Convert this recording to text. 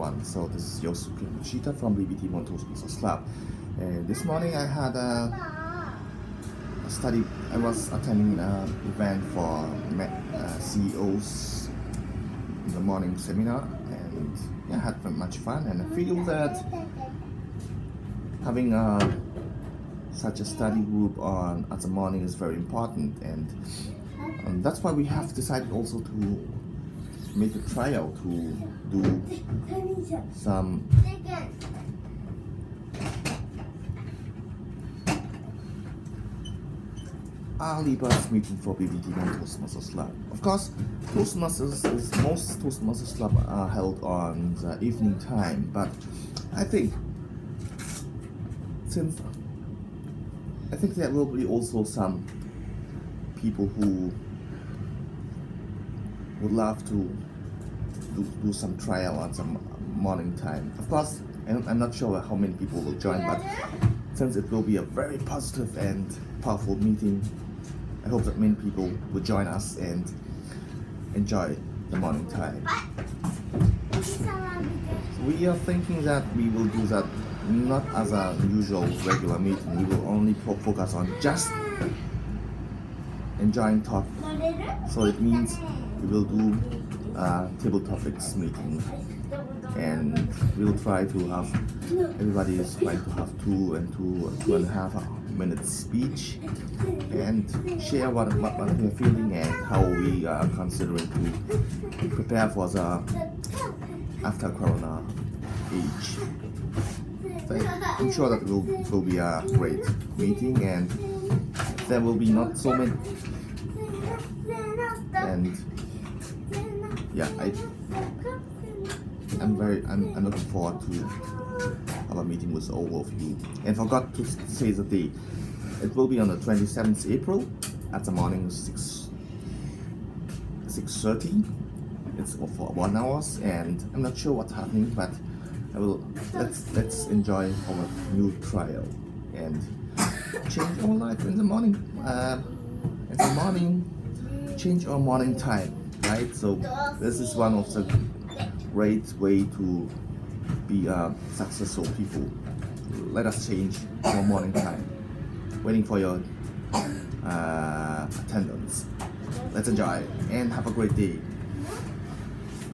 everyone. So this is Yosuke Machita from BBT-Bond TMC Lab. And this morning I had a study. I was attending an event for CEOs in the morning seminar, and I had much fun. And I feel that having such a study group at the morning is very important, and that's why we have decided also to make a trial to do some early bird meeting for BBT-Bond Toastmasters Lab. Of course, most Toastmasters Lab are held on the evening time, but I think there will be also some people who would love to do some trial at some morning time. Of course, I'm not sure how many people will join, but since it will be a very positive and powerful meeting, I hope that many people will join us and enjoy the morning time. So we are thinking that we will do that not as a usual regular meeting. We will only focus on just enjoying talk. So it means we will do a table topics meeting, and we will try to have everybody is trying to have 2.5 minutes speech and share what we are feeling and how we are considering to prepare for the after Corona age. So I'm sure that it will be a great meeting, and there will be not so many. And yeah, I'm looking forward to have a meeting with all of you. And forgot to say the date. It will be on the 27th April at the morning 6:30. It's for 1 hour, and I'm not sure what's happening, but let's enjoy our new trial and change our life in the morning. Change our morning time, right? So this is one of the great way to be successful people. Let us change our morning time. Waiting for your attendance. Let's enjoy and have a great day.